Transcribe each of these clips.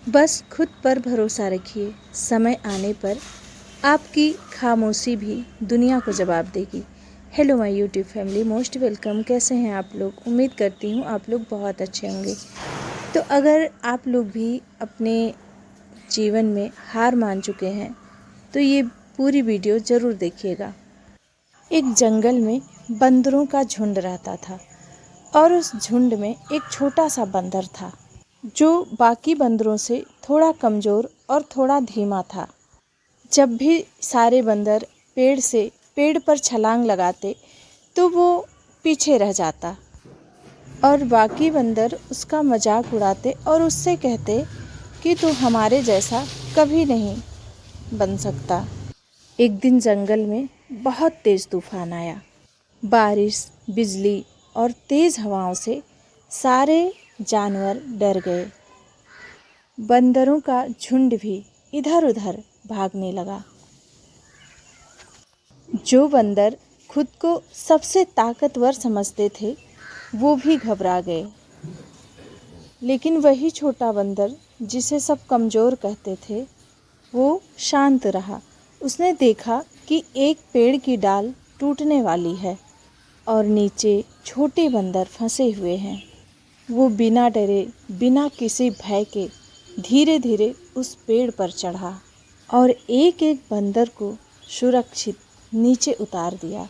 बस खुद पर भरोसा रखिए, समय आने पर आपकी खामोशी भी दुनिया को जवाब देगी। Hello my YouTube family, most welcome. कैसे हैं आप लोग? उम्मीद करती हूँ आप लोग बहुत अच्छे होंगे। तो अगर आप लोग भी अपने जीवन में हार मान चुके हैं तो ये पूरी वीडियो ज़रूर देखिएगा। एक जंगल में बंदरों का झुंड रहता था और उस झुंड में एक छोटा सा बंदर था जो बाकी बंदरों से थोड़ा कमज़ोर और थोड़ा धीमा था। जब भी सारे बंदर पेड़ पर छलांग लगाते तो वो पीछे रह जाता और बाकी बंदर उसका मजाक उड़ाते और उससे कहते कि तू हमारे जैसा कभी नहीं बन सकता। एक दिन जंगल में बहुत तेज़ तूफान आया। बारिश, बिजली और तेज़ हवाओं से सारे जानवर डर गए। बंदरों का झुंड भी इधर-उधर भागने लगा। जो बंदर खुद को सबसे ताकतवर समझते थे, वो भी घबरा गए। लेकिन वही छोटा बंदर जिसे सब कमज़ोर कहते थे, वो शांत रहा। उसने देखा कि एक पेड़ की डाल टूटने वाली है और नीचे छोटे बंदर फंसे हुए हैं। वो बिना डरे, बिना किसी भय के धीरे-धीरे उस पेड़ पर चढ़ा और एक-एक बंदर को सुरक्षित नीचे उतार दिया।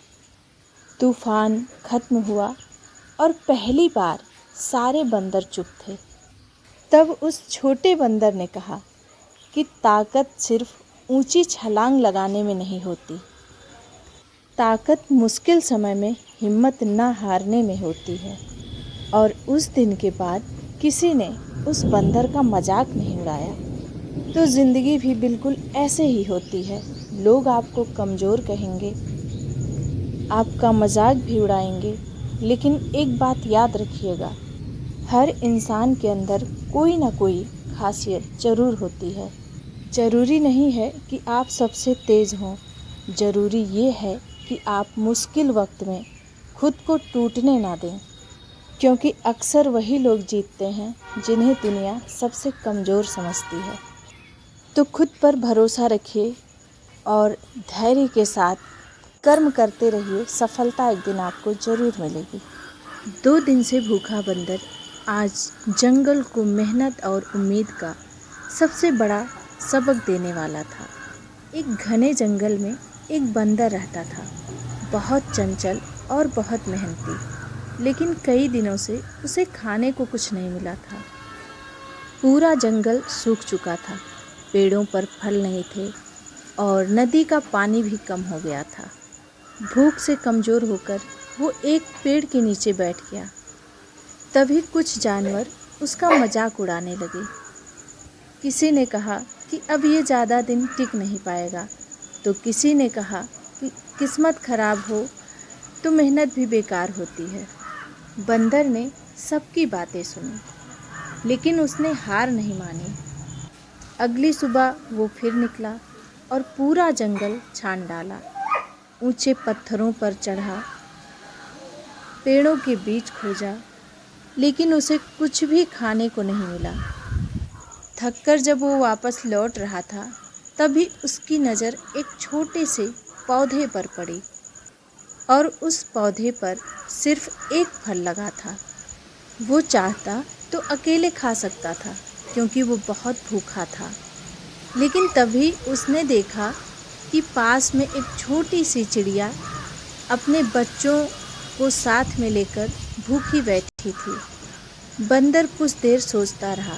तूफान खत्म हुआ और पहली बार सारे बंदर चुप थे। तब उस छोटे बंदर ने कहा कि ताकत सिर्फ ऊंची छलांग लगाने में नहीं होती। ताकत मुश्किल समय में हिम्मत न हारने में होती है। और उस दिन के बाद किसी ने उस बंदर का मजाक नहीं उड़ाया। तो ज़िंदगी भी बिल्कुल ऐसे ही होती है। लोग आपको कमज़ोर कहेंगे, आपका मजाक भी उड़ाएंगे, लेकिन एक बात याद रखिएगा, हर इंसान के अंदर कोई ना कोई खासियत ज़रूर होती है। ज़रूरी नहीं है कि आप सबसे तेज़ हों, ज़रूरी ये है कि आप मुश्किल वक्त में खुद को टूटने ना दें, क्योंकि अक्सर वही लोग जीतते हैं जिन्हें दुनिया सबसे कमज़ोर समझती है। तो खुद पर भरोसा रखिए और धैर्य के साथ कर्म करते रहिए। सफलता एक दिन आपको ज़रूर मिलेगी। 2 दिन से भूखा बंदर आज जंगल को मेहनत और उम्मीद का सबसे बड़ा सबक देने वाला था। एक घने जंगल में एक बंदर रहता था, बहुत चंचल और बहुत मेहनती। लेकिन कई दिनों से उसे खाने को कुछ नहीं मिला था। पूरा जंगल सूख चुका था, पेड़ों पर फल नहीं थे और नदी का पानी भी कम हो गया था। भूख से कमज़ोर होकर वो एक पेड़ के नीचे बैठ गया। तभी कुछ जानवर उसका मजाक उड़ाने लगे। किसी ने कहा कि अब ये ज़्यादा दिन टिक नहीं पाएगा, तो किसी ने कहा कि किस्मत खराब हो तो मेहनत भी बेकार होती है। बंदर ने सबकी बातें सुनी, लेकिन उसने हार नहीं मानी। अगली सुबह वो फिर निकला और पूरा जंगल छान डाला। ऊंचे पत्थरों पर चढ़ा, पेड़ों के बीच खोजा, लेकिन उसे कुछ भी खाने को नहीं मिला। थककर जब वो वापस लौट रहा था, तभी उसकी नज़र एक छोटे से पौधे पर पड़ी और उस पौधे पर सिर्फ एक फल लगा था। वो चाहता तो अकेले खा सकता था, क्योंकि वो बहुत भूखा था। लेकिन तभी उसने देखा कि पास में एक छोटी सी चिड़िया अपने बच्चों को साथ में लेकर भूखी बैठी थी। बंदर कुछ देर सोचता रहा,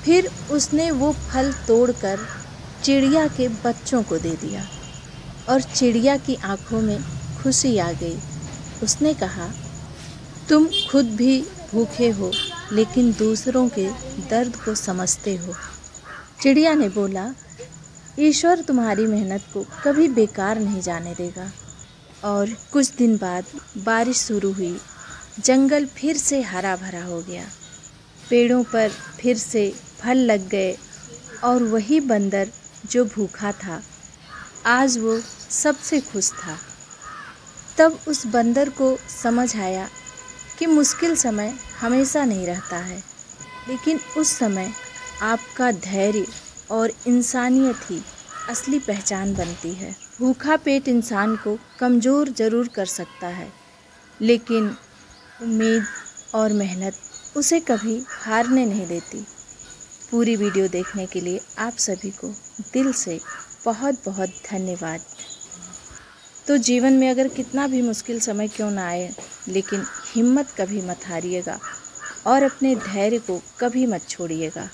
फिर उसने वो फल तोड़कर चिड़िया के बच्चों को दे दिया और चिड़िया की आंखों में खुशी आ गई। उसने कहा, तुम खुद भी भूखे हो, लेकिन दूसरों के दर्द को समझते हो। चिड़िया ने बोला, ईश्वर तुम्हारी मेहनत को कभी बेकार नहीं जाने देगा। और कुछ दिन बाद बारिश शुरू हुई। जंगल फिर से हरा भरा हो गया, पेड़ों पर फिर से फल लग गए और वही बंदर जो भूखा था, आज वो सबसे खुश था। तब उस बंदर को समझ आया कि मुश्किल समय हमेशा नहीं रहता है, लेकिन उस समय आपका धैर्य और इंसानियत ही असली पहचान बनती है। भूखा पेट इंसान को कमज़ोर ज़रूर कर सकता है, लेकिन उम्मीद और मेहनत उसे कभी हारने नहीं देती। पूरी वीडियो देखने के लिए आप सभी को दिल से बहुत बहुत धन्यवाद। तो जीवन में अगर कितना भी मुश्किल समय क्यों ना आए, लेकिन हिम्मत कभी मत हारिएगा और अपने धैर्य को कभी मत छोड़िएगा।